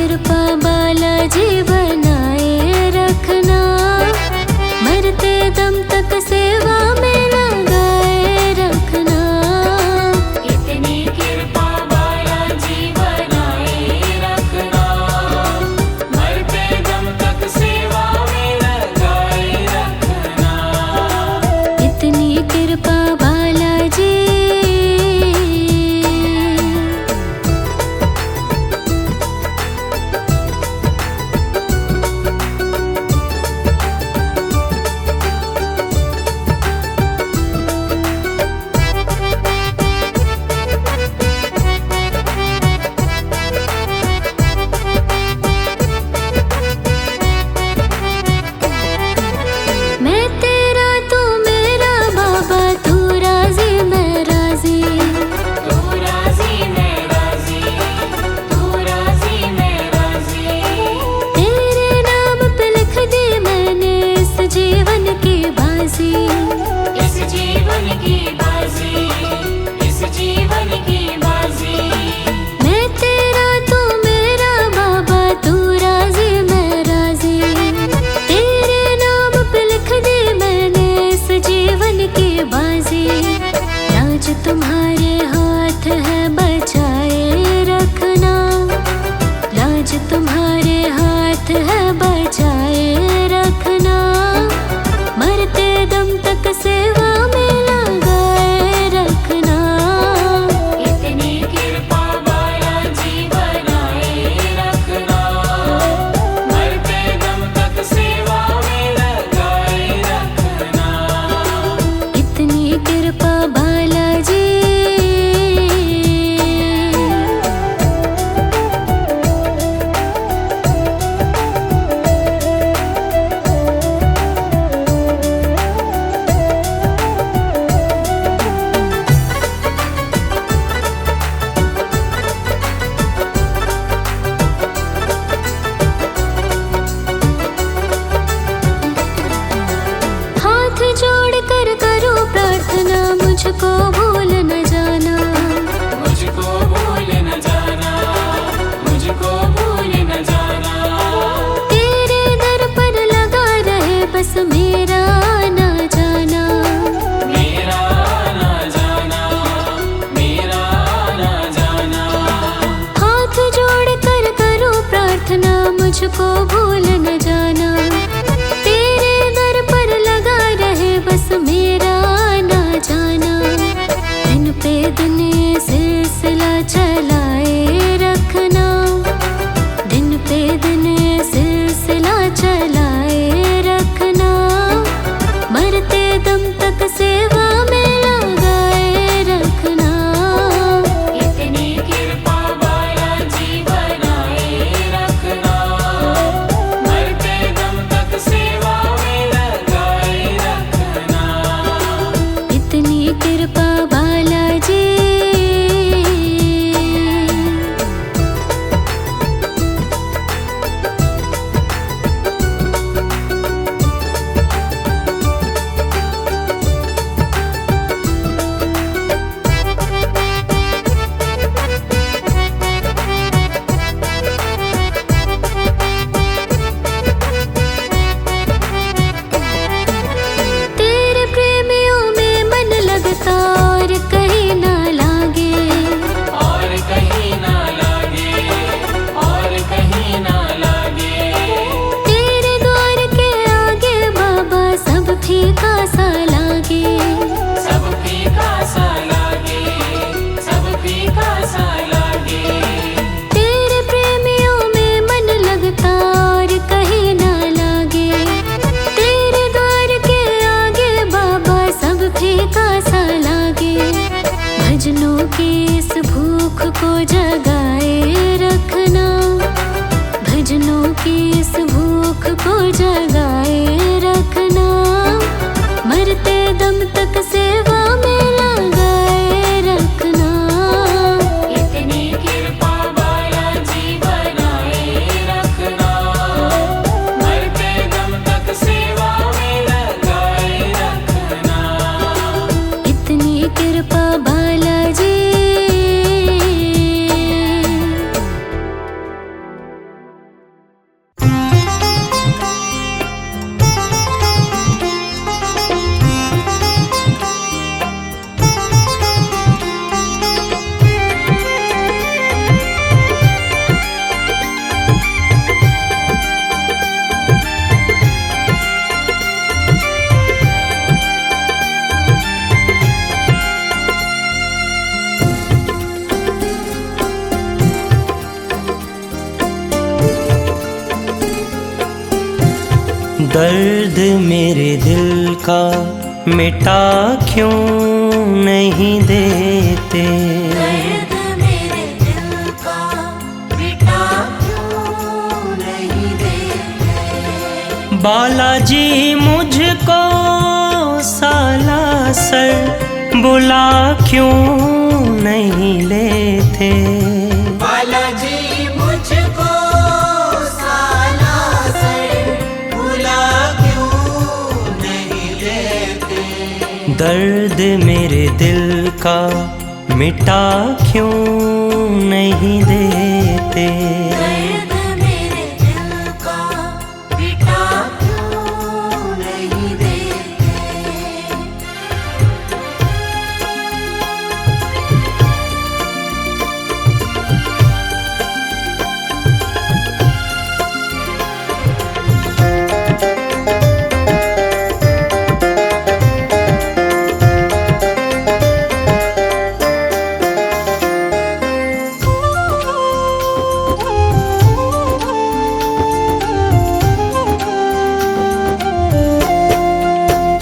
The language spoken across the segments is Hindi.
कृपा बालाजी बनाए रखना, मरते दम तक सेवा में लगाए रखना। इतनी कृपा बालाजी बनाए रखना, मरते दम तक सेवा में लगाए रखना। इतनी कृपा बालाजी। मैं तेरा तू मेरा बाबा, तू राजी मैं राजी। तू राजी मैं राजी, तू राजी मैं राजी। तेरे नाम पे लिख दी मैंने इस जीवन की बाजी। इस जीवन की बाजी, इस जीवन की बाजी। मैं तेरा तू मेरा बाबा, तू राजी मैं राजी। तेरे नाम पे लिख दी मैंने इस जीवन की बाजी। राज तुम्हारे हाथ है बचाए रखना, राज तुम्हारे हाथ है बचाए रखना। मरते दम तक सेवा में लगाए रखना। इतनी कृपा बालाजी बनाए रखना, मरते दम तक सेवा में लगाए रखना। इतनी कृपा बालाजी। हाथ जोड़ कर करो प्रार्थना, मुझको भूल न जाना। मुझको भूल न जाना, मुझको भूल न जाना। तेरे दर पर लगा रहे बस मेरा ना जाना। मेरा ना जाना, मेरा ना जाना। हाथ जोड़ कर करो प्रार्थना, मुझको भूल न जाना। तेरे दर पर लगा रहे बस मेरा ना जाना। दिन पे दिन ये सिलसिला चलाए रखना, दिन पे दिन ये सिलसिला चलाए रखना। मरते दम तक सेवा में लगाए रखना। इतनी कृपा बालाजी बनाए रखना, मरते दम तक सेवा में लगाए रखना। इतनी कृपा बालाजी। तेरे प्रेमियों में मन लगता और कहीं ना लागे। और कहीं ना लागे, और कहीं ना लागे। तेरे द्वार के आगे बाबा सब फीका सा लागे। सब फीका सा लागे, सब फीका सा लागे। तेरे प्रेमियों में मन लगता और कहीं ना लागे। तेरे द्वार के आगे बाबा सब फीका सा लागे। भजनों की इस भूख को जगाए रखना, भजनों की इस भूख को जगाए रखना। मरते दम तक सेवा में लगाए रखना। इतनी कृपा बालाजी बनाए रखना, मरते दम तक सेवा में लगाए रखना। इतनी कृपा बालाजी। दर्द मेरे दिल का मिटा क्यों नहीं देते। दर्द मेरे दिल का मिटा क्यों नहीं देते। बालाजी मुझको सालासर बुला क्यों नहीं लेते। बालाजी मुझको सालासर बुला क्यों नहीं लेते। दर्द मेरे दिल का मिटा क्यों नहीं देते। दर्द मेरे दिल का मिटा क्यों नहीं देते।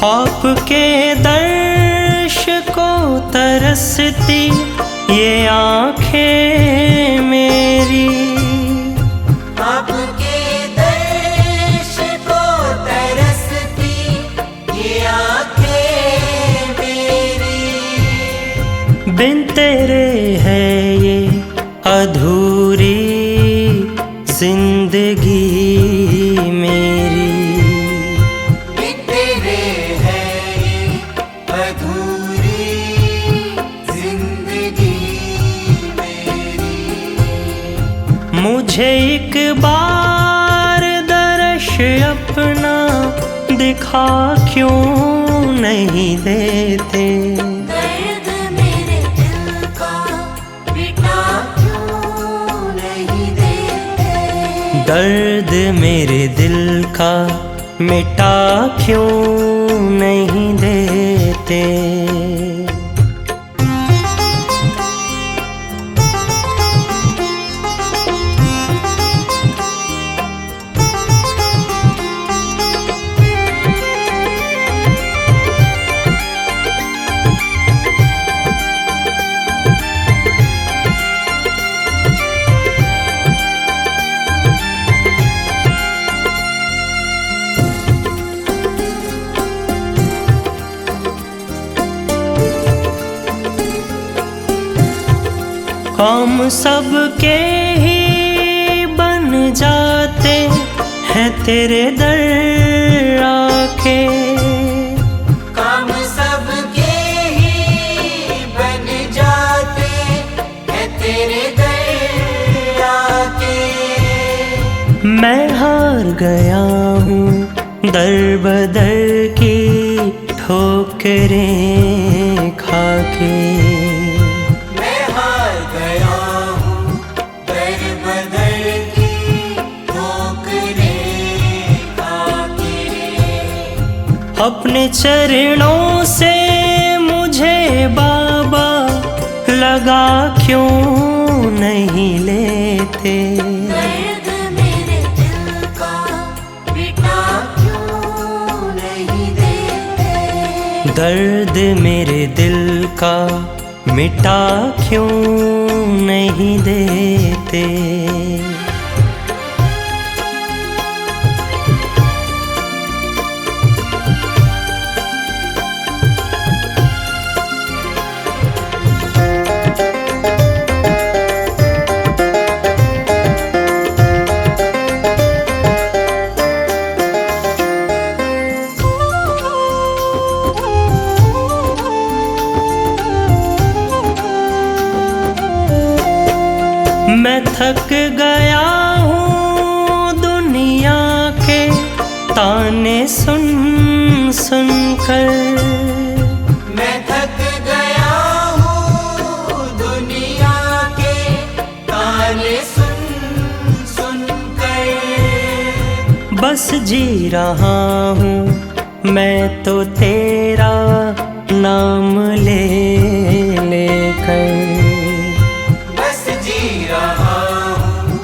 आपके दर्श को तरसती ये आँखें मेरी। आपके दर्श को तरसती ये आँखें मेरी। बिन तेरे है ये अधूरी जिंदगी मेरी। बिन तेरे है ये अधूरी जिंदगी मेरी। मुझे एक बार दर्श अपना दिखा क्यों नहीं देते। दर्द मेरे दिल का मिटा क्यों नहीं देते। दर्द मेरे दिल का मिटा क्यों नहीं देते। काम सबके ही बन जाते हैं तेरे दर आके। काम सबके ही बन जाते हैं तेरे दर आके। मैं हार गया हूँ दर बदर की ठोकरें खाके। मैं हार गया हूँ दर बदर की ठोकरें खाके। अपने चरणों से मुझे बाबा लगा क्यों नहीं लेते। दर्द मेरे दिल का मिटा क्यों नहीं देते। दर्द मेरे दिल का मिटा क्यों नहीं देते। मैं थक गया हूँ दुनिया के ताने सुन सुन कर। मैं थक गया हूँ दुनिया के ताने सुन सुन कर। बस जी रहा हूँ मैं तो तेरा नाम ले लेकर। बस जी रहा हूँ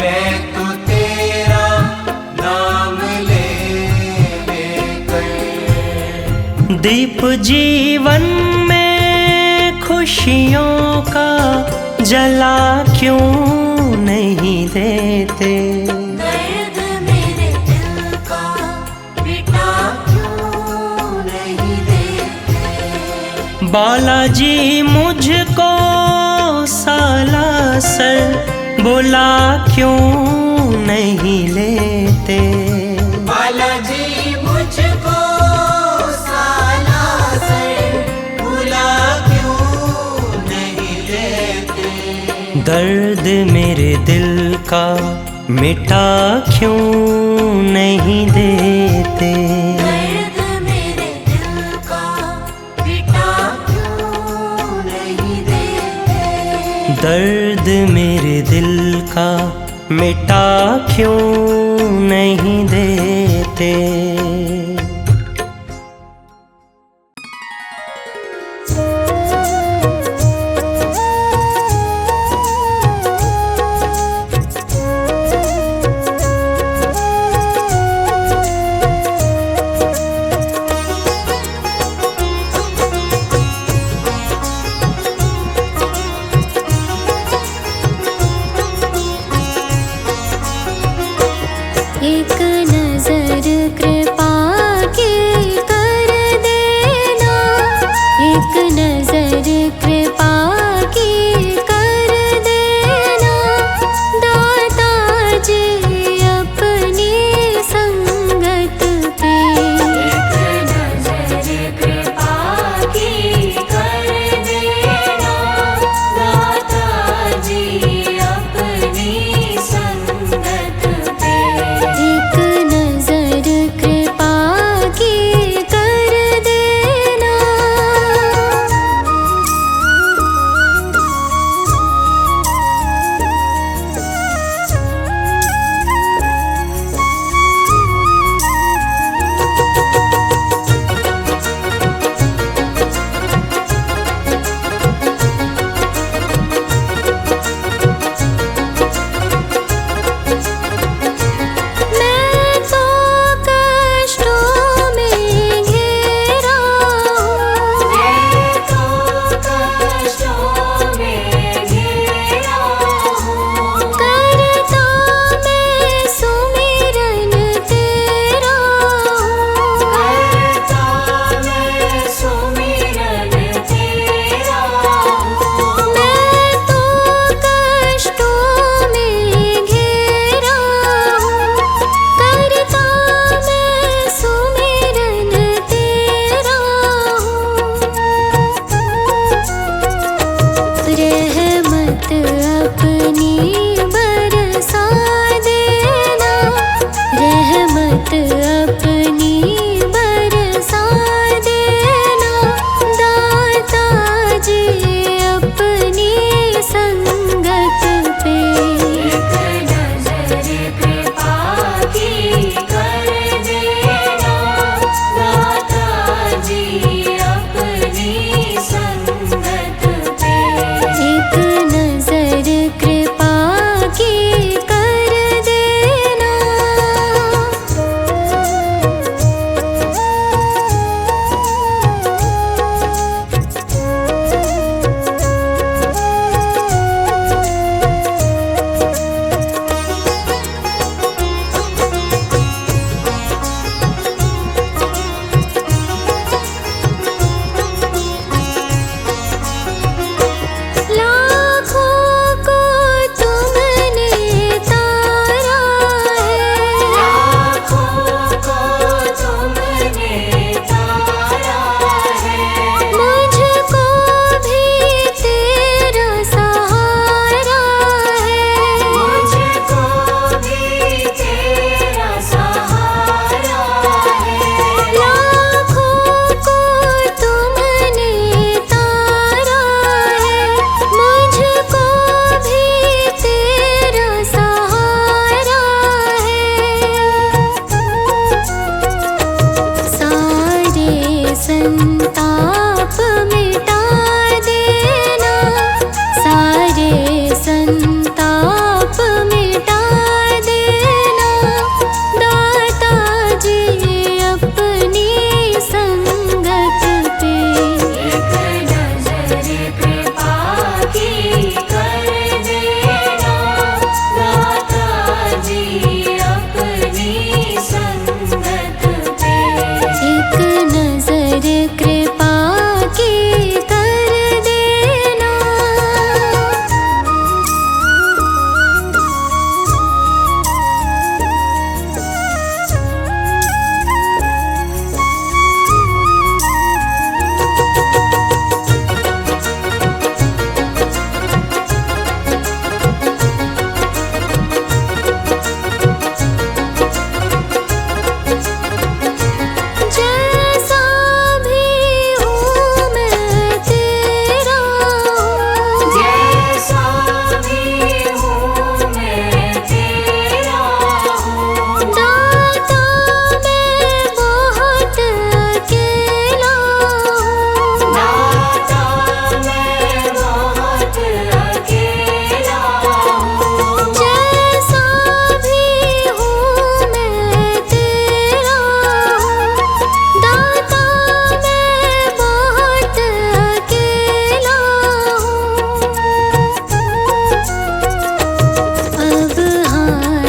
मैं तो तेरा नाम ले दीप जीवन में खुशियों का जला क्यों नहीं देते। दर्द मेरे दिल का मिटा क्यों नहीं देते। बालाजी मुझको सालासर बुला क्यों नहीं लेते। बालाजी मुझको सालासर बुला क्यों नहीं लेते। दर्द मेरे दिल का मिटा क्यों नहीं देते। दर्द मेरे दिल का मिटा क्यों नहीं देते। दर्द मेरे दिल का मिटा क्यों नहीं देते। एक नजर कृपा की कर देना। एक नजर कृपा की कर देना। दाता जी अपनी संगत पे। एक नजर कृपा की कर देना। दाता जी अपनी संगत पे। एक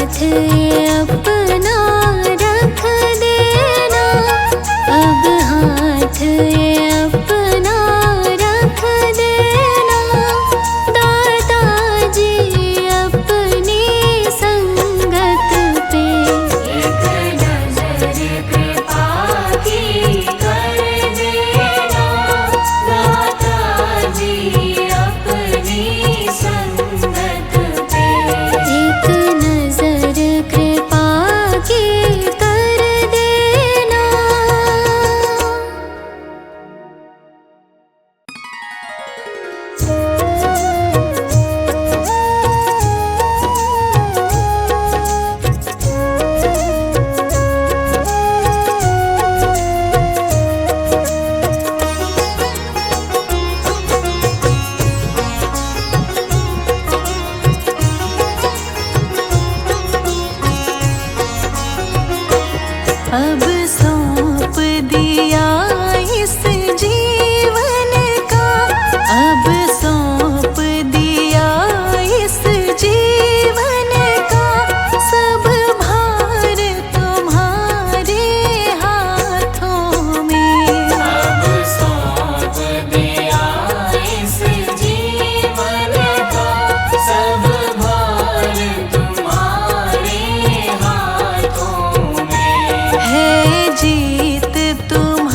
हाथ ये अपना रख देना, अब हाथ ये अपना रख देना। दादाजी अपनी संगत पे एक नजर कृपा की कर देना। दादाजी अपनी संगत पे एक नजर कृपा की कर देना। अब सौंप दिया इस जीवन का, अब सौंप दिया इस जीवन का। सब भार तुम्हारे हाथों में, अब सौंप दिया इस जीवन का। सब भार तुम्हारे हाथों में। है जीत तुम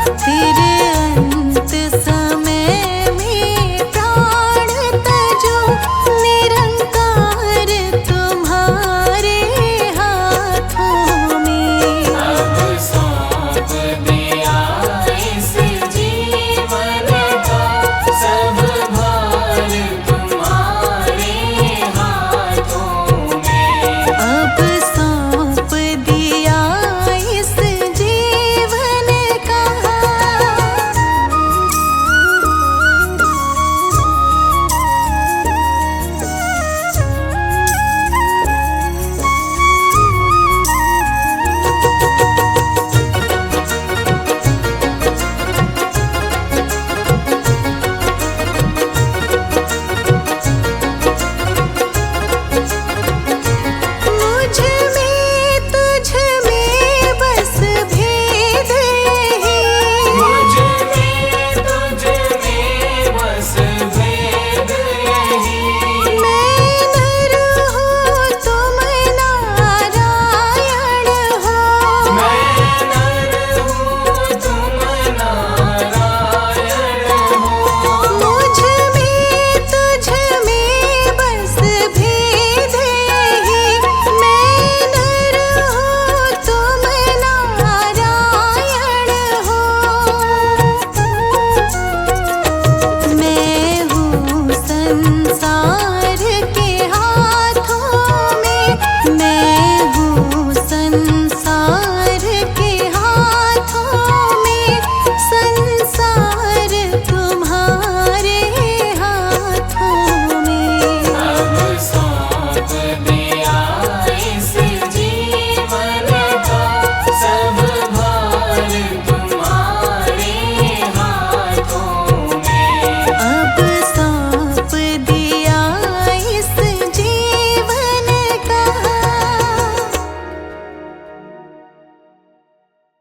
तेरे